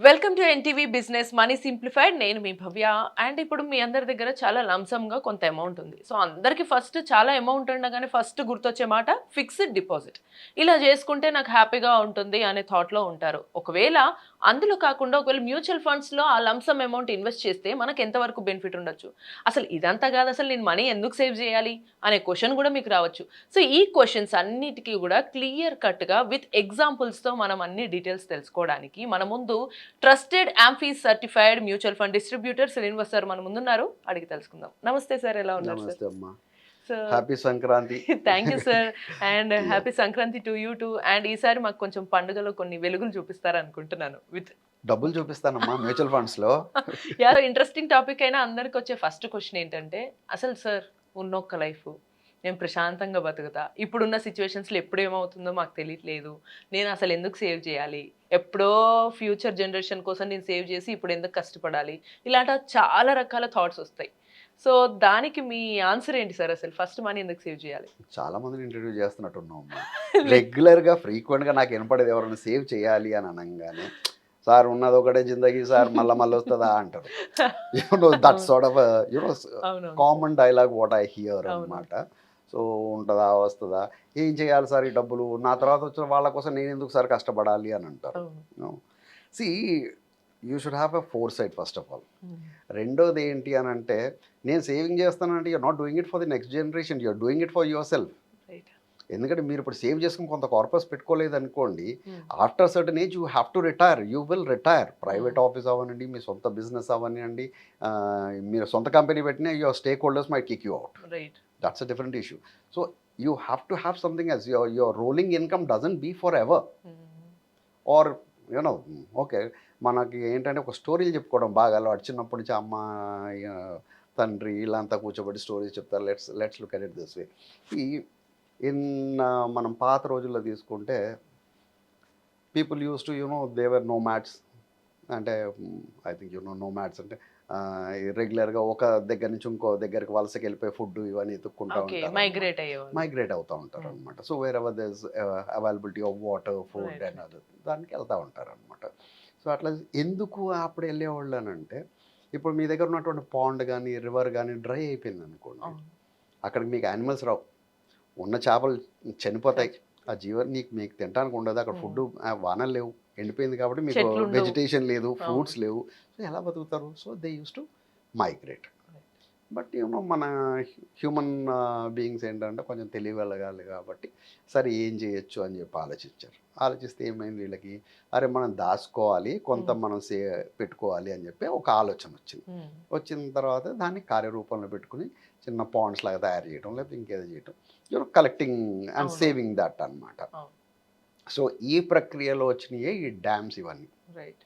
Welcome to NTV business money simplified. నేను మీ భవ్య. And ఇప్పుడు మీ అందరి దగ్గర చాలా లంసమ్గా కొంత అమౌంట్ ఉంది. సో అందరికి ఫస్ట్ చాలా అమౌంట్ ఉండగానే ఫస్ట్ గుర్తొచ్చే మాట ఫిక్స్డ్ డిపాజిట్. ఇలా చేసుకుంటే నాకు హ్యాపీగా ఉంటుంది అనే థాట్లో ఉంటారు. ఒకవేళ అందులో కాకుండా ఒకవేళ మ్యూచువల్ ఫండ్స్లో ఆ లంసమ్ అమౌంట్ ఇన్వెస్ట్ చేస్తే మనకు ఎంతవరకు బెనిఫిట్ ఉండొచ్చు, అసలు ఇదంతా కాదు అసలు నేను మనీ ఎందుకు సేవ్ చేయాలి అనే క్వశ్చన్ కూడా మీకు రావచ్చు. సో ఈ క్వశ్చన్స్ అన్నిటికీ కూడా క్లియర్ కట్గా విత్ ఎగ్జాంపుల్స్తో మనం అన్ని డీటెయిల్స్ తెలుసుకోవడానికి మన ముందు trusted AMFI's certified mutual fund distributor Srinivas sir మన ముందున్నారు. అడిగి తెలుసుకుందాం. నమస్తే సార్, ఎలా ఉన్నారు సార్? నమస్తే అమ్మా. So happy Sankranti. Thank you sir. And yeah! Happy Sankranti to you two. And ఈసారి మాకు కొంచెం పండుగలో కొన్ని వెలుగులు చూపిస్తారు అనుకుంటున్నాను విత్ డబ్బులు చూపిస్తానమ్మా మ్యూచువల్ ఫండ్స్‌లో. యా. ఇంట్రెస్టింగ్ టాపిక్ అయినా అందరికి వచ్చే ఫస్ట్ క్వశ్చన్ ఏంటంటే, అసలు సార్ ఉన్నొక్క లైఫ్ నేను ప్రశాంతంగా బతుకుతా, ఇప్పుడున్న సిచ్యువేషన్స్లో ఎప్పుడు ఏమవుతుందో మాకు తెలియట్లేదు, నేను అసలు ఎందుకు సేవ్ చేయాలి, ఎప్పుడో ఫ్యూచర్ జనరేషన్ కోసం నేను సేవ్ చేసి ఇప్పుడు ఎందుకు కష్టపడాలి, ఇలాంటి చాలా రకాల థాట్స్ వస్తాయి. సో దానికి మీ ఆన్సర్ ఏంటి సార్? అసలు ఫస్ట్ మనీ ఎందుకు సేవ్ చేయాలి? చాలా మందిని ఇంటర్వ్యూ చేస్తున్నట్టున్నావమ్మా. రెగ్యులర్‌గా ఫ్రీక్వెంట్‌గా నాకు వినపడేది ఎవరైనా సేవ్ చేయాలి అని అనంగానే, సార్ ఉన్నది ఒకటే జిందగీ సార్ మళ్ళా మళ్ళొస్తదా అంటారు. దట్ అవును. సార్ట్ ఆఫ్ అవునవును sir. Common dialogue what I here అవును. అనమాట. సో ఉంటదా? వస్తదా? ఏం చేయాలి సార్ ఈ డబ్బులు? నా తర్వాత వచ్చిన వాళ్ళ కోసం నేనెందుకు సార్ కష్టపడాలి అని అంటారు. అవును. No. See you should have a foresight first of all. Um. రెండోది ఏంటి అని అంటే, నేను సేవింగ్ చేస్తానంటే you're not doing it for the next generation, you're doing it for yourself. Right. ఎందుకంటే మీరు ఇప్పుడు సేవ్ చేసుకుని కొంత కార్పస్ పెట్టుకోలేదనుకోండి, um. After certain age you have to retire, you will retire. Private um. Office అవ్వనండి, మీ సొంత business అవ్వనివ్వండి, మీరు సొంత కంపెనీ పెట్టినా your stake holders might kick you out. Right. That's a different issue. So you have to have something as your rolling income doesn't be forever. Um. Or you know okay, మనకి ఏంటంటే ఒక స్టోరీలు చెప్పుకోవడం బాగా అలవాటు. చిన్నప్పటి నుంచి అమ్మ, ఆ, తండ్రి వీళ్ళంతా కూర్చోబెట్టి స్టోరీస్ చెప్తారు. Let's let's look at it this way. ఈ ఇన్ మనం పాత రోజుల్లో తీసుకుంటే people use to they were nomads. అంటే ఐ థింక్ నో మ్యాట్స్ అంటే రెగ్యులర్గా ఒక దగ్గర నుంచి ఇంకో దగ్గరికి వలసకి వెళ్ళిపోయి ఫుడ్ ఇవన్నీ ఎత్తుక్కుంటూ ఓకే. ఉంటారు, మైగ్రేట్ అయ్యేవాళ్ళు. మైగ్రేట్ అవుతూ ఉంటారు అనమాట. So wherever there is availability of water, food right. And other, దానికి వెళ్తూ ఉంటారు అనమాట. సో అట్లా ఎందుకు అప్పుడు వెళ్ళేవాళ్ళు అని అంటే, ఇప్పుడు మీ దగ్గర ఉన్నటువంటి పాండ్ కానీ రివర్ కానీ డ్రై అయిపోయింది అనుకోండి, అవును. అక్కడికి మీకు యానిమల్స్ రావు, ఉన్న చేపలు చనిపోతాయి, ఆ జీవం మీకు తినడానికి ఉండదు, అక్కడ ఫుడ్ వానలు లేవు, ఎండిపోయింది కాబట్టి మీకు చెట్లు ఉండవు. వెజిటేషన్ లేదు, అవును. ఫ్రూట్స్ లేవు. సో ఎలా బతుకుతారు? So they use to migrate. But మన హ్యూమన్ బీయింగ్స్ ఏంటంటే కొంచెం తెలియగలగాలి కాబట్టి, సరే ఏం చేయొచ్చు అని చెప్పి ఆలోచించారు. ఆలోచిస్తే ఏమైంది వీళ్ళకి, అరే మనం దాచుకోవాలి, కొంత మనం పెట్టుకోవాలి అని చెప్పి ఒక ఆలోచన వచ్చింది. ఉమ్. వచ్చిన తర్వాత దాన్ని కార్యరూపంలో పెట్టుకుని చిన్న పాండ్స్ లాగా తయారు చేయడం, లేకపోతే ఇంకేదో చేయడం, కలెక్టింగ్ అండ్ అవును. సేవింగ్ దట్ అన్నమాట. అవును. సో ఈ ప్రక్రియలో వచ్చినాయే ఈ డ్యామ్స్ ఇవన్నీ. రైట్.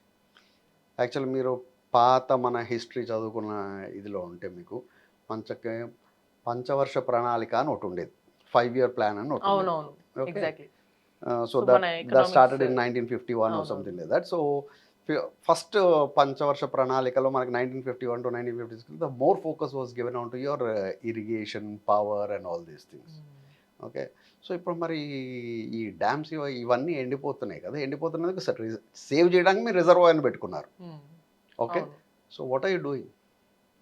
యాక్చువల్ మీరు పాత మన హిస్టరీ చదువుకున్న ఇదిలో ఉంటే మీకు పంచవర్ష ప్రణాళిక అని ఒకటి ఉండేది, 5 year ప్లాన్ అని ఒకటి ఉండేది. అవునవును. Okay. Exactly. So so that మన that started in economics. 1951 or అవునవును. Something like that. So first పంచవర్ష ప్రణాళికలో మనకి 1951 to 1956 the more focus was given on to your irrigation, power and all these things. Okay. So ఇప్పుడు మరి ఈ dams ఇవన్నీ ఎండిపోతున్నాయి కదా, ఎండిపోతున్నందుకు సేవ్ చేయడానికి మీరు రిజర్వాయర్ని పెట్టుకున్నారు. ఓకే. అవును. So what are you doing?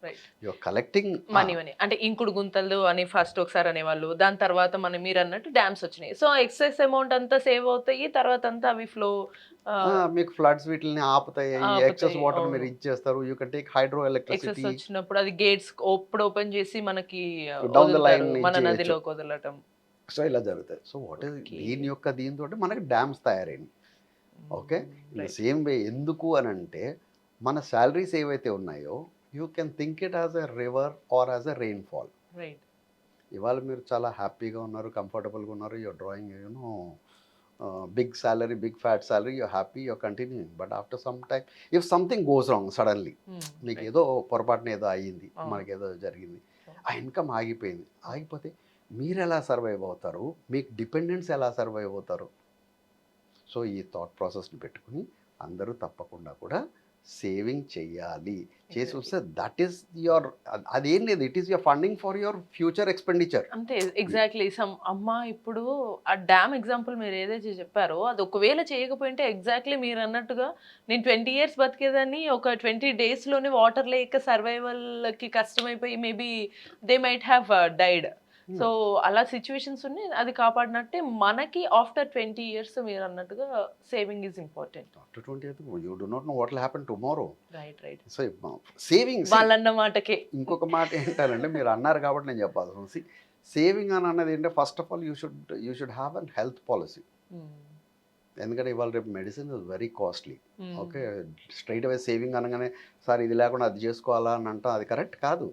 Right. You're collecting. Money money అంటే ఇంకుడు గుంతలు అని ఫస్ట్ ఒకసారి అనేవాళ్ళు. దాని తర్వాత మీరు అన్నట్టు డ్యామ్స్ వచ్చినాయి. సో ఎక్సెస్ అమౌంట్ అంతా సేవ్ అవుతాయి. తర్వాత అంతా అవి ఫ్లో మీకు ఫ్లడ్స్ వీటిని ఆపుతాయి. ఎక్సెస్ ఆపుతాయి. వాటర్ మీరు అవును. ఇచ్చేస్తారు. You can take hydro excess electricity వచ్చినప్పుడు అది గేట్స్ ఎప్పుడు ఓపెన్ చేసి మనకి డౌన్ ద లైన్ వదులుతారు. మన ఇచ్చేయచ్చు. నదిలోకి వదలటం. సో ఇలా జరుగుతాయి. So what is okay. దీంతో మనకి డ్యామ్స్ తయారైంది. Okay. In the right. Same way ఎందుకు అని అంటే, మన శాలరీస్ ఏవైతే ఉన్నాయో you can think it as a river or as a rainfall. Right. ఇవాళ మీరు చాలా హ్యాపీగా ఉన్నారు, కంఫర్టబుల్గా ఉన్నారు, you're drawing big salary, big fat salary, you're happy, you're continuing. But after some time if something goes wrong suddenly, మీకు ఏదో పొరపాటున ఏదో అయ్యింది, అవును. మనకేదో జరిగింది, ఆ ఇన్కమ్ ఆగిపోయింది. ఆగిపోతే మీరు ఎలా సర్వైవ్ అవుతారు, మీకు డిపెండెంట్స్ ఎలా సర్వైవ్ అవుతారు? సో ఈ థాట్ ప్రాసెస్ని పెట్టుకుని అందరూ తప్పకుండా కూడా సేవింగ్ చెయ్యాలి. చేసి వస్తే దట్ ఈస్ యువర్, అదేం లేదు, it is your funding for your future expenditure. అంతే ఎగ్జాక్ట్లీ. అమ్మ ఇప్పుడు ఆ డ్యామ్ ఎగ్జాంపుల్ మీరు ఏదైతే చెప్పారో అది ఒకవేళ చేయకపోయింటే ఎగ్జాక్ట్లీ మీరు అన్నట్టుగా నేను 20 ఇయర్స్ బతికేదాన్ని ఒక 20 డేస్లోనే వాటర్ లేక సర్వైవల్కి కష్టమైపోయి maybe they might have died. So అలా సిచ్యువేషన్స్ ఉన్నాయి, అది కాపాడినట్టే మనకి ఆఫ్టర్ 20 ఇయర్స్ మీరు అన్నట్టుగా saving is important. After 20 you do not know what will happen tomorrow. Right right. So savings, వాళ్ళన్న మాటకే ఇంకొక మాట ఏంటంటే మీరు అన్నారు కాబట్టి నేను చెప్పాల్సి వస్తుంది. సేవింగ్ అని అన్నది ఏంటంటే first of all you should have an health policy. ఎందుకంటే ఇవాళ రేపు medicine is very costly. Okay, straight away saving అనగానే సార్ ఇది లేకుండా అది చేసుకోవాలా అని అంటాం, అది కరెక్ట్ కాదు.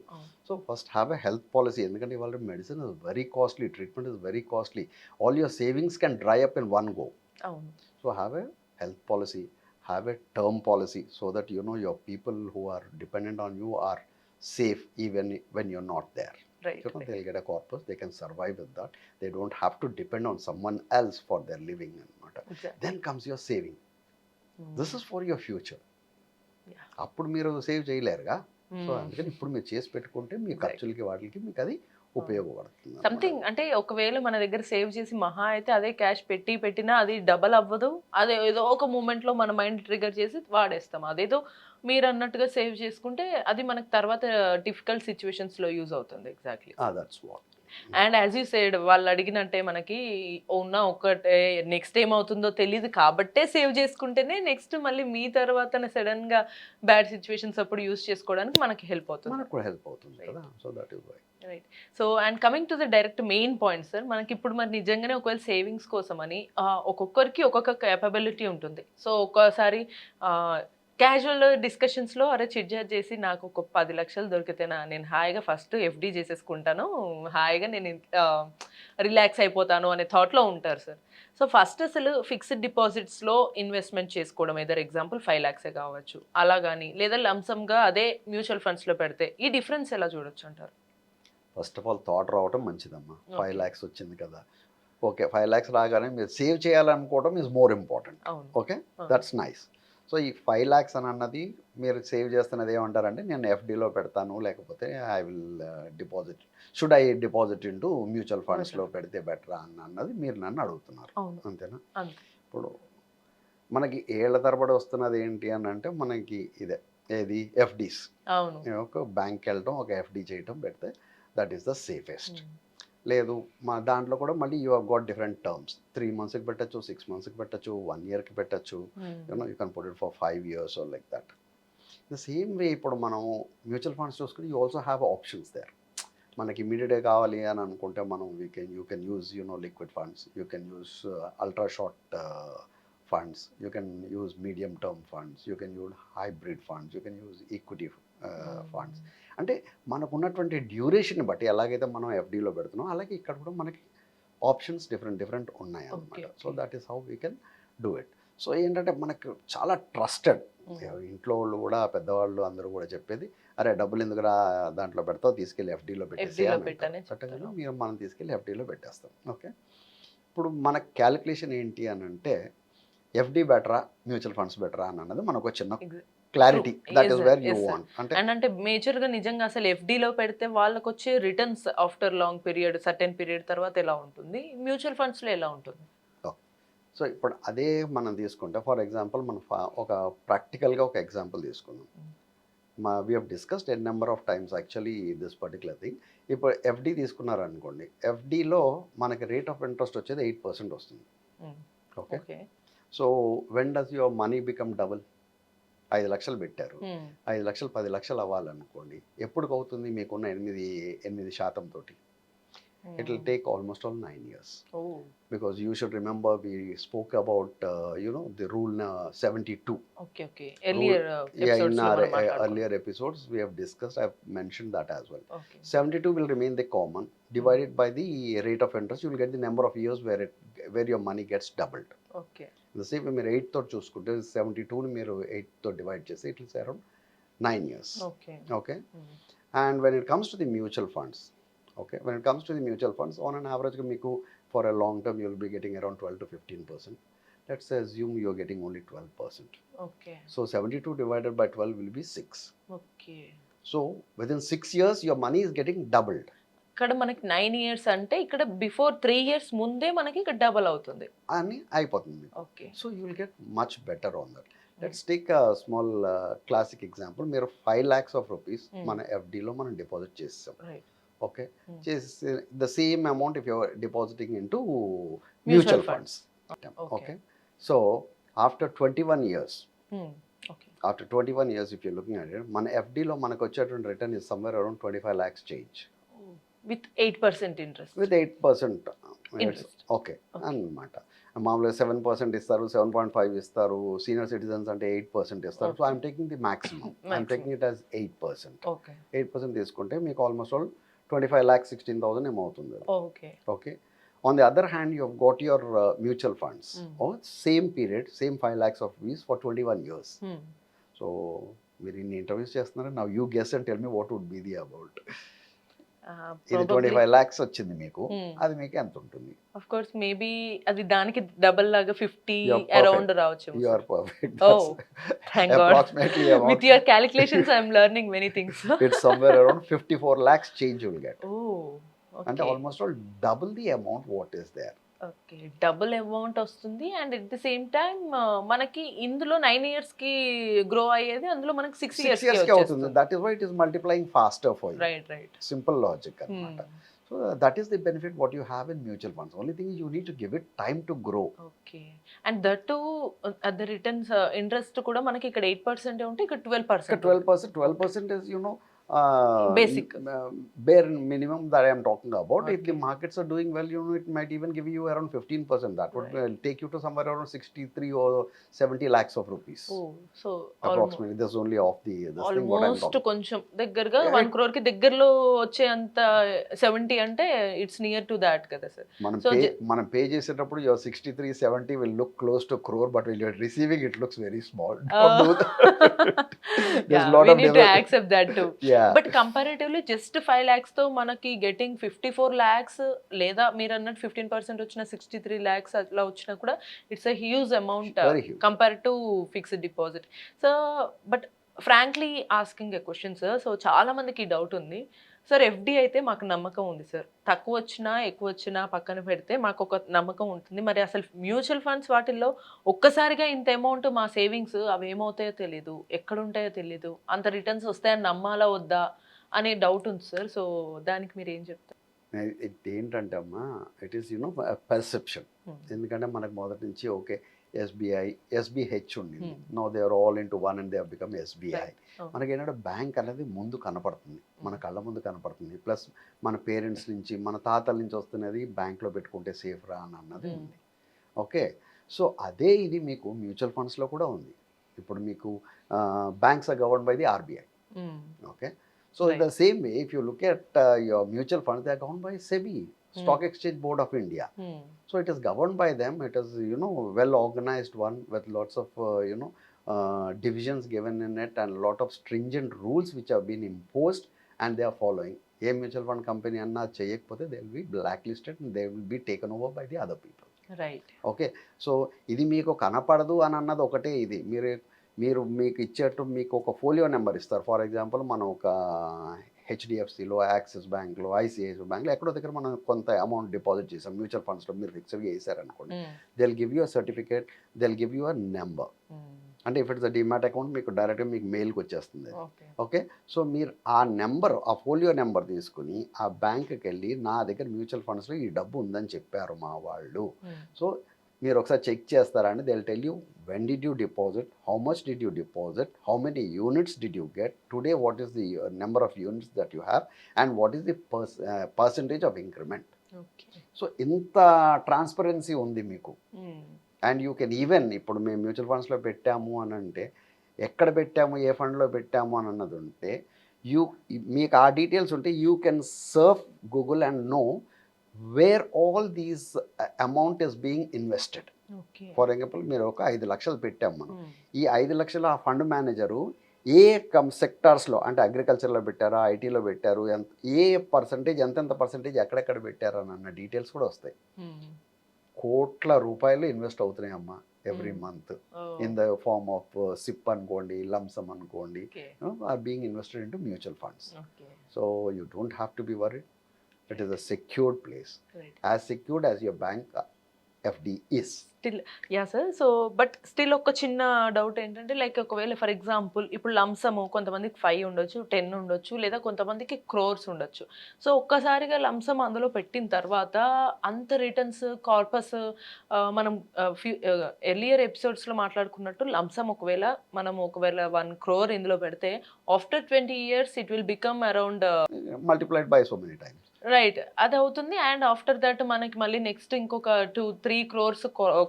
So first have a health policy. ఎందుకంటే ఇవాళ రేపు medicine is very costly, treatment is very costly. All your savings can dry up in one go. So have a health policy, have a term policy, so that you know your people who are dependent on you are safe even when you're not there. Right, you know, right. they'll get a corpus, they can survive with that. They don't have to depend on someone else for their living and matter. Exactly. Then comes your saving. This is for your future. Yeah. అప్పుడు మీరు save చేయలేరుగా. So అందుకని ఇప్పుడు మీరు చేసి పెట్టుకుంటే మీ ఖర్చులకి వాటికి మీకు అది ఉపయోగపడుతుంది. సంథింగ్ అంటే ఒకవేళ మన దగ్గర సేవ్ చేసి మహా అయితే అదే క్యాష్ పెట్టినా అది డబల్ అవ్వదు. అదే ఏదో ఒక మూమెంట్లో మన మైండ్ ట్రిగర్ చేసి వాడేస్తాం. అదేదో మీరు అన్నట్టుగా సేవ్ చేసుకుంటే అది మనకు తర్వాత డిఫికల్ట్ సిచ్యువేషన్స్లో యూజ్ అవుతుంది. Exactly. That's what. And as you side వాళ్ళు అడిగినట్టే మనకి ఉన్న ఒకటే నెక్స్ట్ ఏమవుతుందో తెలియదు కాబట్టే సేవ్ చేసుకుంటేనే నెక్స్ట్ మళ్ళీ మీ తర్వాత సడన్గా బ్యాడ్ సిచ్యువేషన్స్ అప్పుడు యూజ్ చేసుకోవడానికి మనకి హెల్ప్ అవుతుంది. మనకు కూడా హెల్ప్ అవుతుంది కదా. So that is why. Right. So and coming to the direct main point sir, మనకి ఇప్పుడు మరి నిజంగానే ఒకవేళ సేవింగ్స్ కోసం అని ఒక్కొక్కరికి ఒక్కొక్క కేపబిలిటీ ఉంటుంది. సో ఒక్కోసారి క్యాజువల్ డిస్కషన్స్లో అరే చిట్చాట్ చేసి నాకు ఒక 10 లక్షలు దొరికితేనా నేను హాయిగా ఫస్ట్ ఎఫ్డి చేసేసుకుంటాను, హాయిగా నేను రిలాక్స్ అయిపోతాను అనే థాట్లో ఉంటారు సార్. సో ఫస్ట్ అసలు ఫిక్స్డ్ డిపాజిట్స్లో ఇన్వెస్ట్మెంట్ చేసుకోవడం, ఏదర్ ఎగ్జాంపుల్ 5 lakhs కావచ్చు అలా కానీ, లేదా లంసమ్గా అదే మ్యూచువల్ ఫండ్స్లో పెడితే ఈ డిఫరెన్స్ ఎలా చూడొచ్చు అంటారు? ఫస్ట్ ఆఫ్ ఆల్ థాట్ రావటం మంచిదమ్మా. 5 lakhs వచ్చింది కదా, ఓకే 5 lakhs రాగానే మీరు సేవ్ చేయాలనుకోవడం is more important. Okay, that's nice. So ఈ 5 lakhs అని అన్నది మీరు సేవ్ చేస్తున్నది ఏమంటారంటే నేను ఎఫ్డీలో పెడతాను, లేకపోతే I will deposit, should I deposit into mutual ఫండ్స్లో పెడితే బెటరా అన్నది మీరు నన్ను అడుగుతున్నారు, అంతేనా? ఇప్పుడు మనకి ఏళ్ల తరబడి వస్తున్నది ఏంటి అని అంటే మనకి ఇదే, ఏది ఎఫ్డీస్. ఒక బ్యాంక్కి వెళ్ళటం, ఒక ఎఫ్డీ చేయటం పెడితే దట్ ఈస్ ద సేఫెస్ట్. లేదు మా దాంట్లో కూడా మళ్ళీ you have got different terms. 3 monthsకి పెట్టచ్చు, 6 monthsకి పెట్టచ్చు, 1 yearకి పెట్టచ్చు. You know you can put it for 5 years or like that. The same way ఇప్పుడు మనం మ్యూచువల్ ఫండ్స్ చూసుకుని you also have options there. మనకి ఇమీడియట్గా కావాలి అని అనుకుంటే మనం you can use liquid funds, you can use ultra short funds, you can use medium term funds, you can use hybrid funds, you can use equity funds. అంటే మనకు ఉన్నటువంటి duration బట్టి ఎలాగైతే మనం ఎఫ్డీలో పెడుతున్నాం అలాగే ఇక్కడ కూడా మనకి ఆప్షన్స్ డిఫరెంట్ ఉన్నాయి అన్నమాట. So that is how we can do it. So ఏంటంటే మనకు చాలా ట్రస్టెడ్ ఇంట్లో వాళ్ళు కూడా, పెద్దవాళ్ళు అందరూ కూడా చెప్పేది అరే డబ్బులు ఎందుకురా దాంట్లో పెడతావు, తీసుకెళ్ళి ఎఫ్డీలో పెట్టేసి మీరు మనం తీసుకెళ్ళి ఎఫ్డీలో పెట్టేస్తాం. ఓకే, ఇప్పుడు మన క్యాలిక్యులేషన్ ఏంటి అని అంటే ఎఫ్డీ బెటరా మ్యూచువల్ ఫండ్స్ బెటరా అని అన్నది మనకు చిన్న clarity. That is where you want. అంటే మేజర్ గా నిజంగా అసలు ఎఫ్డీలో పెడితే వాళ్ళకి వచ్చే returns after long period, certain period తర్వాత ఎలా ఉంటుంది, మ్యూచువల్ ఫండ్స్ లో ఎలా ఉంటుంది? సో ఇప్పుడు అదే మనం తీసుకుంటే ఫర్ ఎగ్జాంపుల్ మనం ఒక ప్రాక్టికల్గా ఒక ఎగ్జాంపుల్ తీసుకుందాం. We have discussed n number of times actually this particular thing. ఇప్పుడు ఎఫ్డీ తీసుకున్నారనుకోండి, ఎఫ్డీలో మనకి రేట్ ఆఫ్ ఇంట్రెస్ట్ వచ్చేది 8% వస్తుంది. Okay, so when does your money become double? 5 లక్షలు పెట్టారు, 5 లక్షలు 10 లక్షలు అవ్వాలనుకోండి, ఎప్పుడు అవుతుంది? మీకున్న 8% తోటి. It will take almost all 9 years. Because you should remember we spoke about the rule 72. Okay. Earlier episodes we have discussed, I have mentioned that as well. 72 will remain the common, divided by the rate of interest. You will get the number of years where your money gets doubled. Okay, the same మీరు 8 తో చూసుకుంటే 72 ని మీరు 8 తో divide చేస్తే it will say around 9 years. Okay. And when it comes to the mutual funds, when it comes to the mutual funds, on an average మీకు for a long term you will be getting around 12 to 15%. let's assume you're getting only 12%. Okay. So 72 divided by 12 will be 6. Okay. So within 6 years, your money is getting doubled. ఇక్కడ మనకి 9 years అంటే ఇక్కడ before 3 years ముందే మనకి ఇక్కడ double అవుతుంది. అని అయిపోతుంది. Okay. So you will get much better on that. Let's take a small classic example. మీరు 5 lakhs of rupees మన FDలో మనం డిపాజిట్ చేస్తాం. రైట్. ఓకే, చేసి the same amount if you're depositing into mutual funds. Okay, so after 21 years, after 21 years if you looking at it, మన FDలో మనకు వచ్చేటువంటి return is somewhere around 25 lakhs change with 8% interest. With 8% interest. Okay అన్నమాట. మామూలుగా 7% ఇస్తారు, 7.5 ఇస్తారు, senior citizens అంటే 8% ఇస్తారు. So I'm taking the maximum, I'm taking it as 8%. Okay. 8% తీసుకుంటే మీకు ఆల్మోస్ట్ ఆల్ 25,16,000 ఏమవుతుంది. Okay. Okay, on the other hand you have got your mutual funds same period, same 5 lakhs of rupees for 21 years. So మీరు ఇన్ని interviews చేస్తున్నారు, now you guess and tell me what would be the amount. ఇది 25 lakhs వచ్చింది మీకు, అది మీకు ఎంత ఉంటుంది? ఆఫ్ కోర్స్ మేబీ అది దానికి డబుల్ లాగా 50 You're perfect. అరౌండ్ రావచ్చు. You are perfect. Oh, thank God. Approximately amount. With your calculations I am learning many things. It's somewhere around 54 lakhs change you will get. Oh, And okay. almost all double the amount what is there. Okay, double amount వస్తుంది. And at the same time మనకి ఇందులో 9 years కి grow అయ్యేది అందులో మనకి 6 6 years years కి కి అవుతుంది. That is why it is multiplying faster for you. Right. Right. Simple logic అన్నమాట. So that is the benefit what you have in mutual funds. Only thing is you need to give it time to grow. Okay. And that to the returns interest కూడా మనకి ఇక్కడ 8% ఉంటే ఇక్కడ 12%. 12% is, you know, Basic. bare minimum that I am talking about. If the Okay. markets are doing well, you know, it might even give you around 15%. That would take you to somewhere around 63 or 70 lakhs of rupees. Oh, so Approximately. This is only off the this thing what I'm almost talking. కొంచెం దగ్గరగా Yeah, 1 crore కి దగ్గరలో వచ్చే అంత 70 అంటే it's near to that కదా sir. So మనం pay చేసేటప్పుడు your 63, 70 will look close to crore, but when you're receiving it looks very small. Don't do that. There's Yeah, lot we of need to accept that too. Yeah. But comparatively just 5 lakhs తో మనకి getting 54 lakhs లేదా మీరు అన్నట్టు 15% వచ్చిన 63 lakhs అట్లా వచ్చినా కూడా it's a huge amount Very huge. Compare to fixed deposit. So but frankly asking a question sir, so చాలా మందికి ఈ డౌట్ ఉంది సార్. FD అయితే మాకు నమ్మకం ఉంది సార్, తక్కువ వచ్చినా ఎక్కువ వచ్చినా పక్కన పెడితే మాకు ఒక నమ్మకం ఉంటుంది. మరి అసలు మ్యూచువల్ ఫండ్స్ వాటిల్లో ఒక్కసారిగా ఇంత అమౌంట్ మా సేవింగ్స్ అవి ఏమవుతాయో తెలీదు, ఎక్కడ ఉంటాయో తెలీదు, అంత రిటర్న్స్ వస్తాయని నమ్మాలా వద్దా అనే డౌట్ ఉంది సార్. సో దానికి మీరు ఏం చెప్తారు? ఏంటంటే అమ్మా, ఇట్ ఈస్ యునో పర్సెప్షన్. ఎందుకంటే మనకు మొదటి నుంచి ఓకే SBH ఉండింది, no they are all into one and they have become SBI. మనకి ఏంటంటే బ్యాంక్ అనేది ముందు కనపడుతుంది, మన కళ్ళ ముందు కనపడుతుంది. ప్లస్ మన పేరెంట్స్ నుంచి మన తాతల నుంచి వస్తున్నది బ్యాంక్లో పెట్టుకుంటే సేఫ్ రా అని అన్నది ఉంది. ఓకే, సో అదే ఇది మీకు మ్యూచువల్ ఫండ్స్లో కూడా ఉంది. ఇప్పుడు మీకు banks are govern by the RBI. Okay, so the same way if you look at your mutual funds, they are govern by SEBI, Stock Exchange Board of India. So it is governed by them. It is, you know, well organized one with lots of you know, divisions given in it and lot of stringent rules which have been imposed and they are following. A mutual fund company anna cheyakapothe they will be blacklisted and they will be taken over by the other people. Right. Okay, so ఇది మీకు కనపడదు అని అన్నది ఒకటే. ఇది మీరు మీకు ఇచ్చేట్టు మీకు ఒక ఫోలియో నెంబర్ ఇస్తారు. ఫర్ ఎగ్జాంపుల్ మనం ఒక HDFCలో, యాక్సిస్ బ్యాంక్లో, ICICI బ్యాంక్లో ఎక్కడో దగ్గర మనం కొంత అమౌంట్ డిపాజిట్ చేసాం మ్యూచువల్ ఫండ్స్లో, మీరు ఫిక్స్డ్గా వేసారనుకోండి, they will give you a certificate, they will give you a number. అంటే if it's a demat account మీకు డైరెక్ట్గా మీకు మెయిల్కి వచ్చేస్తుంది. ఓకే, సో మీరు ఆ నెంబర్, ఆ ఫోలియో నెంబర్ తీసుకుని ఆ బ్యాంక్కి వెళ్ళి నా దగ్గర మ్యూచువల్ ఫండ్స్లో ఈ డబ్బు ఉందని చెప్పారు మా వాళ్ళు, సో మీరు ఒకసారి చెక్ చేస్తారా అని. They will tell you when did you deposit, how much did you deposit, how many units did you get, today what is the number of units that you have and what is the percentage of increment. Okay. So ఇంత transparency ఉంది మీకు. And you can even ఇప్పుడు మేము mutual ఫండ్స్లో పెట్టాము అని అంటే ఎక్కడ పెట్టాము, ఏ ఫండ్లో పెట్టాము అని అన్నది ఉంటే మీకు ఆ డీటెయిల్స్ ఉంటే you can Surf Google and know where all these amount is being invested. For example మీరు ఒక 5 లక్షలు పెట్టాము మనం, ఈ 5 లక్షలు ఆ ఫండ్ మేనేజరు ఏ సెక్టార్స్లో అంటే అగ్రికల్చర్లో పెట్టారా, ఐటీలో పెట్టారు, ఏ పర్సంటేజ్ ఎంతెంత పర్సంటేజ్ ఎక్కడెక్కడ పెట్టారు అని అన్న డీటెయిల్స్ కూడా వస్తాయి. కోట్ల రూపాయలు ఇన్వెస్ట్ అవుతున్నాయి అమ్మా every Mm. month Oh, in the form of SIP అనుకోండి, lump sum అనుకోండి, okay. are being invested into mutual funds. Okay. So you don't have to be worried. It is a secured place, Right. as secured as your bank FD is. Still yeah sir. So but still ఒక చిన్న doubt ఏంటంటే like ఒకవేళ for example ఇప్పుడు లంసము కొంతమందికి 5 ఉండొచ్చు, 10 ఉండొచ్చు, లేదా కొంతమందికి క్రోర్స్ ఉండొచ్చు. సో ఒక్కసారిగా లంసమ్ అందులో పెట్టిన తర్వాత అంత రిటర్న్స్ కార్పస్ మనం ఎర్లియర్ ఎపిసోడ్స్లో మాట్లాడుకున్నట్టు లంసమ్ ఒకవేళ 1 crore ఇందులో పెడితే after 20 years it will become around Multiplied by so many times. Right. అదవుతుంది. అండ్ ఆఫ్టర్ దట్ మనకి మళ్ళీ నెక్స్ట్ ఇంకొక 2-3 crores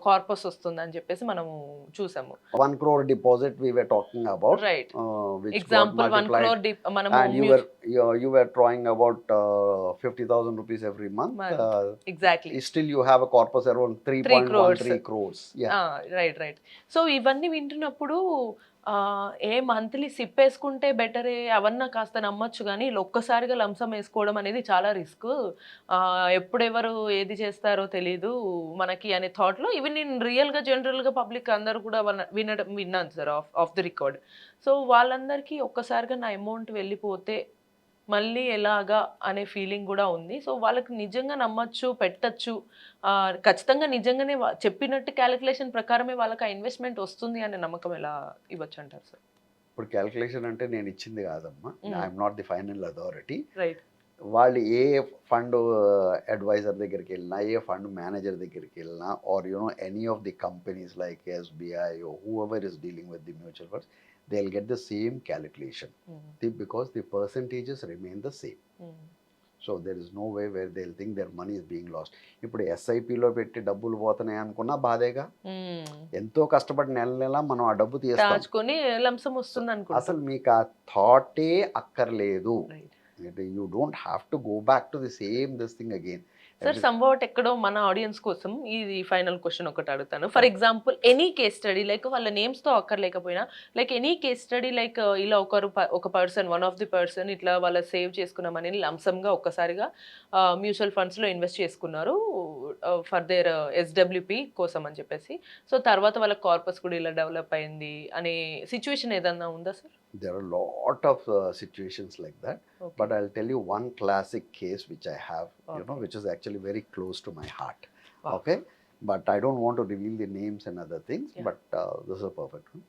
కార్పస్ వస్తుందని చెప్పేసి మనము చూసాము. 1 crore deposit we were talking about, right. which got example 1 multiplied, crore మనము and you were drawing about 50,000 rupees every month. Exactly. Still you have a corpus around 3 crores. 3.13 crores. Yeah. Right. So ఇవన్నీ వింటున్నప్పుడు ఏ monthly SIP వేసుకుంటే బెటరే అవన్నా కాస్త నమ్మొచ్చు కానీ ఇలా ఒక్కసారిగా లంసం వేసుకోవడం అనేది చాలా రిస్క్. ఎప్పుడెవరు ఏది చేస్తారో తెలీదు మనకి అనే థాట్లో ఇవి నేను రియల్గా జనరల్గా పబ్లిక్ అందరూ కూడా విన్నాను sir of the record. So వాళ్ళందరికీ ఒక్కసారిగా నా అమౌంట్ వెళ్ళిపోతే మళ్ళీ ఎలాగా అనే ఫీలింగ్ కూడా ఉంది. సో వాళ్ళకి నిజంగా నమ్మచ్చు, పెట్టచ్చు, ఖచ్చితంగా నిజంగానే చెప్పినట్టు క్యాలిక్యులేషన్ ప్రకారమే వాళ్ళకి ఆ ఇన్వెస్ట్మెంట్ వస్తుంది అనే నమ్మకం ఎలా ఇవ్వచ్చు అంటారు సార్? ఇప్పుడు క్యాల్కులేషన్ అంటే నేను ఇచ్చింది కాదమ్మా, I'm not the final authority. Right. వాళ్ళు ఏ ఫండ్ అడ్వైజర్ దగ్గరికి వెళ్ళినా, ఏ ఫండ్ మేనేజర్ దగ్గరికి వెళ్ళినా, or any of the companies like SBI or whoever is dealing with the mutual funds, they'll get the same calculation because the percentages remain the same. So there is no way where they'll think their money is being lost. ఇప్పుడు SIPలో పెట్టి డబ్బులు పోతున్నాయి అనుకున్నా బాధేగా. ఎంతో కష్టపడి నెల నెల మనం ఆ డబ్బు తీస్తాం, దాచుకొని లంసం వస్తుంది అనుకుంటా. అసలు మీకు ఆ థాటే అక్కర్లేదు. You don't have to go back to the same this thing again. Sir somewhat ఎక్కడో మన ఆడియన్స్ కోసం ఇది ఫైనల్ క్వశ్చన్ ఒకటి అడుగుతాను. For example any case study like వాళ్ళ నేమ్స్తో అక్కర్లేకపోయినా like any case study like ఇలా ఒక person one of the person ఇట్లా వాళ్ళ సేవ్ చేసుకున్న మనీని లంసమ్గా ఒక్కసారిగా మ్యూచువల్ ఫండ్స్లో ఇన్వెస్ట్ చేసుకున్నారు ఫర్ దేర్ SWP కోసం అని చెప్పేసి. సో తర్వాత వాళ్ళ కార్పస్ కూడా ఇలా డెవలప్ అయింది అనే సిచ్యువేషన్ ఏదన్నా ఉందా sir? There are a lot of situations like that. Okay. But I'll tell you one classic case which I have, which is actually very close to my heart. Wow. Okay, but I don't want to reveal the names and other things. Yeah. But this is a perfect one.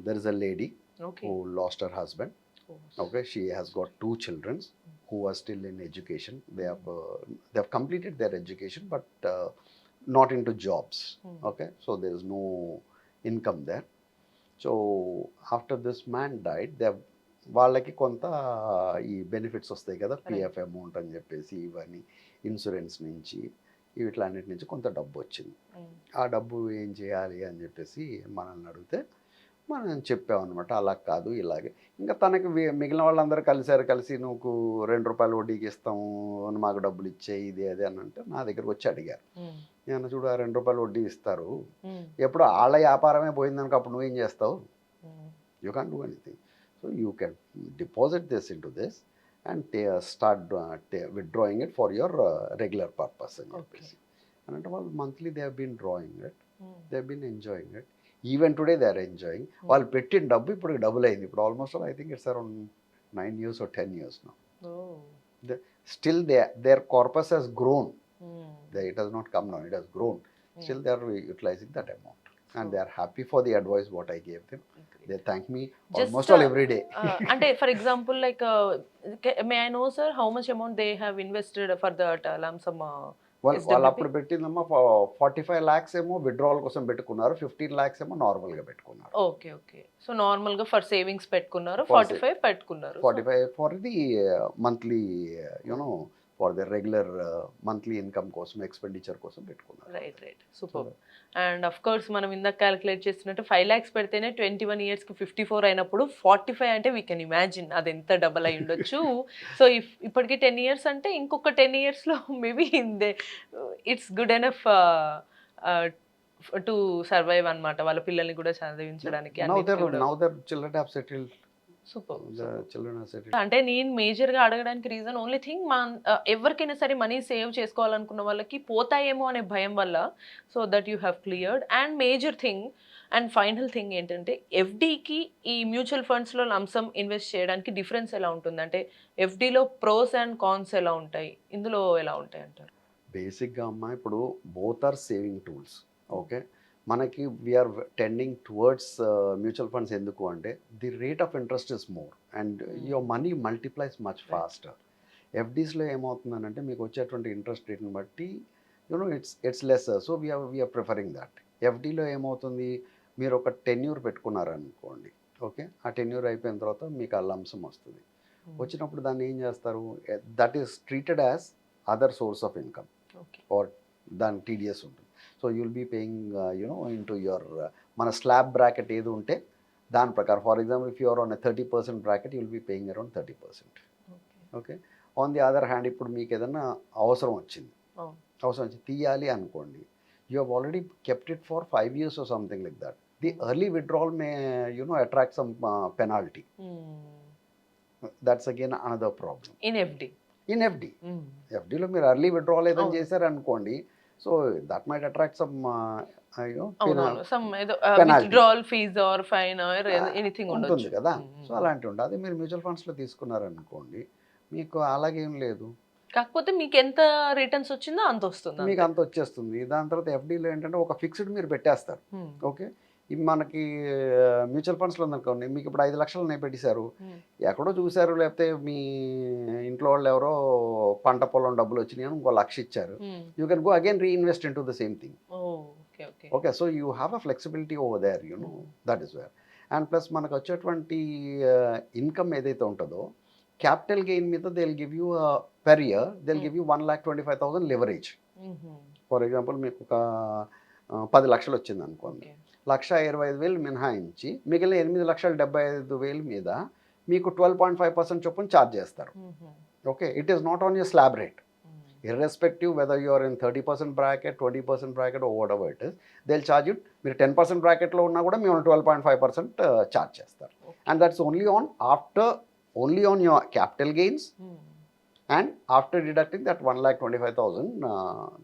There is a lady Okay. who lost her husband. Oh. Okay, she has got 2 children who are still in education. They have completed their education, but not into jobs. Okay, so there is no income there. So after this man died, వాళ్ళకి కొంత ఈ benefits వస్తాయి కదా, PF amount అని చెప్పేసి, ఇవన్నీ insurance నుంచి వీటిలన్నిటి నుంచి కొంత డబ్బు వచ్చింది. ఆ డబ్బు ఏం చేయాలి అని చెప్పేసి మనల్ని అడిగితే మనం చెప్పామన్నమాట, అలా కాదు ఇలాగే. ఇంకా తనకి మిగిలిన వాళ్ళందరూ కలిసి నువ్వు 2 రూపాయలు వడ్డీకి ఇస్తాము, మాకు డబ్బులు ఇచ్చే ఇది అది అని అంటే నా దగ్గరకు వచ్చి అడిగారు. నేను చూడు ఆ 2 రూపాయలు వడ్డీ ఇస్తారు, ఎప్పుడు వాళ్ళ వ్యాపారమే పోయిందనుకో అప్పుడు నువ్వేం చేస్తావు? You can't do anything. So you can deposit this into this and start withdrawing it for your regular purpose అని చెప్పేసి అని అంటే వాళ్ళు monthly they have been drawing it, they have been enjoying it. Even today they are enjoying. వాళ్ళు పెట్టిన డబ్బు ఇప్పుడు double అయింది. ఇప్పుడు almost I think it's around 9 years or 10 years now. Still their corpus has grown. It has not come down, it has grown. Still they are utilizing that amount and they are happy for the advice what I gave them. They thank me almost all every day. అంటే for example like may I know sir how much amount they have invested for that lump sum? వాళ్ళు అప్పుడు పెట్టిందమ్మా 45 lakhs ఏమో withdrawal కోసం పెట్టుకున్నారు, 15 lakhs ఏమో నార్మల్గా పెట్టుకున్నారు. Okay okay. So నార్మల్గా ఫర్ సేవింగ్స్ పెట్టుకున్నారు, 45 పెట్టుకున్నారు. 45 for the monthly for the regular monthly income కోసం, ఎక్స్పెండిచర్ కోసం పెట్టుకున్నారు. Right. Super. And of course మనం ఇందాక క్యాలిక్యులేట్ చేస్తున్నట్టు 5 lakhs పెడితేనే 21 yearsకి 54 అయినప్పుడు 45 అంటే వీ కెన్ ఇమాజిన్ అది ఎంత డబల్ అయి ఉండొచ్చు. సో ఇప్పటికి 10 years అంటే ఇంకొక 10 yearsలో maybe it's good enough to survive అన్నమాట, వాళ్ళ పిల్లల్ని కూడా చదివించడానికి. Now their children have settled super. The children are settled. అంటే నేను మేజర్‌గా అడగడానికి రీజన్ ఓన్లీ థింగ్ ఎవరికైనా సరే మనీ సేవ్ చేసుకోవాలనుకున్న వాళ్ళకి పోతాయేమో అనే భయం వల్ల. So that you have cleared. And major thing and final thing ఏంటంటే ఎఫ్‌డికి ఈ మ్యూచువల్ ఫండ్స్‌లో లంసమ్ ఇన్వెస్ట్ చేయడానికి డిఫరెన్స్ ఎలా ఉంటుంది? అంటే ఎఫ్‌డిలో ప్రోస్ అండ్ కాన్స్ ఎలా ఉంటాయి? ఇందులో ఎలా ఉంటాయి అంటారు? బేసిక్గా అమ్మా ఇప్పుడు both are saving tools. Okay, మనకి we're tending towards mutual funds ఎందుకు అంటే the rate of interest is more and your money multiplies much faster. ఎఫ్డీస్లో ఏమవుతుందనంటే మీకు వచ్చేటువంటి ఇంట్రెస్ట్ రేట్ని బట్టి you know it's less. So we're preferring that. ఎఫ్డీలో ఏమవుతుంది, మీరు ఒక టెన్యూర్ పెట్టుకున్నారనుకోండి. ఓకే, ఆ టెన్యూర్ అయిపోయిన తర్వాత మీకు ఆ లంసం వస్తుంది. వచ్చినప్పుడు దాన్ని ఏం చేస్తారు, that is treated as other source of income okay. Or దాని టీడీఎస్ ఉంటుంది. So you'll be paying you know into your మన స్లాబ్ బ్రాకెట్ ఏది ఉంటే దాని ప్రకారం. For example if you're on 30% bracket you'll be paying around 30%. Okay, on the other hand ఇప్పుడు మీకు ఏదైనా అవసరం వచ్చింది, అవసరం వచ్చి తీయాలి అనుకోండి, you have already kept it for 5 years or something like that. The early withdrawal may attract some penalty. That's again another problem. In FD. In FD. FDలో మీరు ఎర్లీ విత్డ్రాల్ ఏదైనా చేశారనుకోండి, so that might attract some some ఏదో Penalty. Withdrawal fee or fine or anything ఉంటుంది ఉండొచ్చు. కదా. So అలాంటి ఉంటుంది. అదే మీరు మ్యూచువల్ ఫండ్స్లో తీసుకున్నారనుకోండి, మీకు అలాగేం లేదు, కాకపోతే మీకు ఎంత రిటర్న్స్ వచ్చిందో అంత వస్తుంది. మీకు అంత వచ్చేస్తుంది. దాని తర్వాత ఎఫ్డీలో ఏంటంటే ఒక ఫిక్స్డ్ మీరు పెట్టేస్తారు. ఓకే, ఇవి మనకి మ్యూచువల్ ఫండ్స్లో ఉందనుకోండి, మీకు ఇప్పుడు 5 లక్షలు నేను పెట్టేశారు, ఎక్కడో చూశారు, లేకపోతే మీ ఇంట్లో వాళ్ళు ఎవరో పంట పొలం డబ్బులు వచ్చినాయి అని ఇంకో 1,00,000 ఇచ్చారు, you can go again reinvest in to the same thing. Okay, so you have a flexibility over there, that is where. And plus మనకు వచ్చేటువంటి ఇన్కమ్ ఏదైతే ఉంటుందో క్యాపిటల్ గెయిన్ మీద they will give you per year they will give you 1,25,000 leverage. For example మీకు ఒక 10 లక్షలు వచ్చింది అనుకోండి, 1,25,000 మినహాయించి మిగిలిన 8,75,000 మీద మీకు 12.5% చొప్పున ఛార్జ్ చేస్తారు. Okay, it is not on your slab rate, irrespective whether you are in 30% bracket, 20% bracket or whatever it is, they'll charge you. మీరు 10% bracketలో ఉన్నా కూడా మేము 12.5% ఛార్జ్ చేస్తారు. And that's only on your capital gains and after deducting that 1,25,000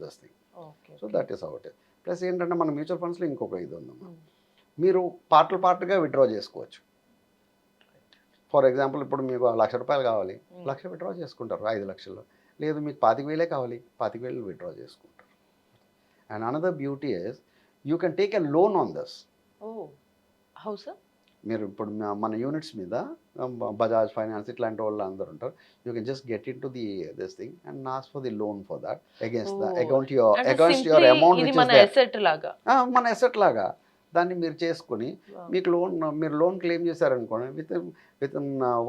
this thing. So that is how it is. Plus ఏంటంటే మన mutual ఫండ్స్లో ఇంకొక ఇది ఉందమ్మా, మీరు పార్ట్గా విత్డ్రా చేసుకోవచ్చు. ఫర్ ఎగ్జాంపుల్ ఇప్పుడు మీకు ₹1,00,000 కావాలి, 1,00,000 విత్డ్రా చేసుకుంటారు. 5 లక్షలు లేదు, మీకు 25,000 కావాలి, 25,000 విత్డ్రా చేసుకుంటారు. And another beauty is you can take a loan on this. How sir? మీరు ఇప్పుడు మన యూనిట్స్ మీద బజాజ్ ఫైనాన్స్ ఇట్లాంటి వాళ్ళు అందరూ ఉంటారు, you can just get in to the this thing and ask for the loan for that against your amount which is మన asset లాగా దాన్ని మీరు చేసుకొని మీకు మీరు లోన్ క్లెయిమ్ చేశారనుకోండి, with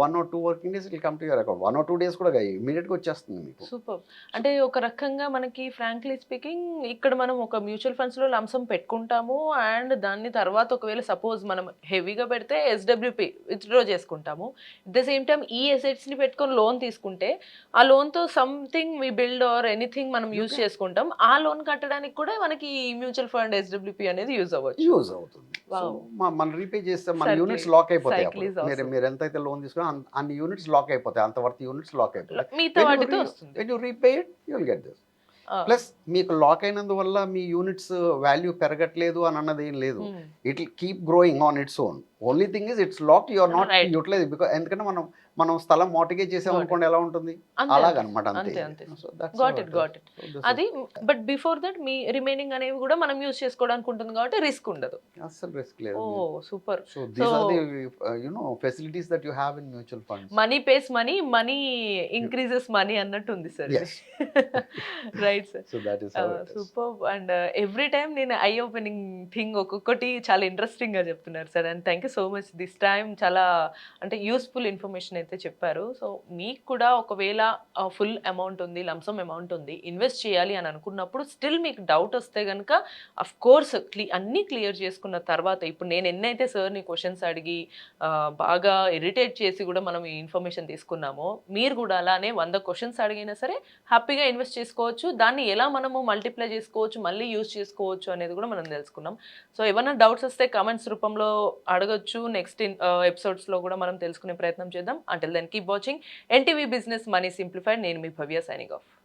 1 or 2 working days it will come to your account. 1 or 2 days కూడా ఇమీడియట్గా వచ్చేస్తుంది మీకు. సూపర్. అంటే ఒక రకంగా మనకి ఫ్రాంక్లీ స్పీకింగ్ ఇక్కడ మనం ఒక మ్యూచువల్ ఫండ్స్లో లంసం పెట్టుకుంటాము అండ్ దాన్ని తర్వాత ఒకవేళ సపోజ్ మనం హెవీగా పెడితే ఎస్డబ్ల్యూపీ విత్డ్రా చేసుకుంటాము. ఎట్ ద సేమ్ టైం ఈ అసెట్స్ని పెట్టుకొని లోన్ తీసుకుంటే ఆ లోన్తో something we build or anything మనం యూజ్ చేసుకుంటాం. ఆ లోన్ కట్టడానికి కూడా మనకి మ్యూచువల్ ఫండ్ ఎస్డబ్ల్యూపీ అనేది యూజ్ అవుతుంది. మనం రీపే చేస్తే మన యూనిట్స్ లాక్ అయిపోతాయి. మీరు ఎంతైతే లోన్ తీసుకున్నా అన్ని యూనిట్స్ లాక్ అయిపోతాయి, అంతవరకు యూనిట్స్ లాక్ అయిపోతాయి. You repay it you will get this. Plus మీకు లాక్ అయినందువల్ల మీ యూనిట్స్ వాల్యూ పెరగట్లేదు అని అన్నది ఏం లేదు, it will keep growing on its own. Only thing is it's locked, you are not utilize. Because ఎందుకంటే మనం స్థలం మార్టిగేజ్ చేసాం అనుకోండి, ఎలా ఉంటుంది అలాగనమాట. అంతే. Got it. అది బట్ బిఫోర్ దట్ మీ రిమైనింగ్ అనేవి కూడా మనం యూజ్ చేసుకోవడానికి ఉంటుంది కాబట్టి రిస్క్ ఉండదు. అసలు రిస్క్ లేదు. Oh super. So these are the facilities that you have in mutual funds. Money pays money increases money అన్నట్టు ఉంది sir. Right sir. So that is how it is. Super. And every time నేను I opening thing ఒక్కొక్కటి చాలా interesting గా చెప్తున్నారు sir. And thank you so much. This time చాలా అంటే useful information అయితే చెప్పారు. సో మీకు కూడా ఒకవేళ ఫుల్ అమౌంట్ ఉంది, లంసమ్ అమౌంట్ ఉంది, ఇన్వెస్ట్ చేయాలి అని అనుకున్నప్పుడు స్టిల్ మీకు డౌట్ వస్తే కనుక అఫ్ కోర్స్ అన్నీ క్లియర్ చేసుకున్న తర్వాత ఇప్పుడు నేను ఎన్నైతే సార్ని క్వశ్చన్స్ అడిగి బాగా ఇరిటేట్ చేసి కూడా మనం ఈ ఇన్ఫర్మేషన్ తీసుకున్నామో, మీరు కూడా అలానే 100 క్వశ్చన్స్ అడిగినా సరే హ్యాపీగా ఇన్వెస్ట్ చేసుకోవచ్చు. దాన్ని ఎలా మనము మల్టిప్లై చేసుకోవచ్చు, మళ్ళీ యూజ్ చేసుకోవచ్చు అనేది కూడా మనం తెలుసుకున్నాం. సో ఏమైనా డౌట్స్ వస్తే కమెంట్స్ రూపంలో అడగొచ్చు. ఉండొచ్చు నెక్స్ట్ ఎపిసోడ్స్లో కూడా మనం తెలుసుకునే ప్రయత్నం చేద్దాం. Until then keep watching NTV business money simplified. నేను మీ భవ్య సైనింగ్ ఆఫ్.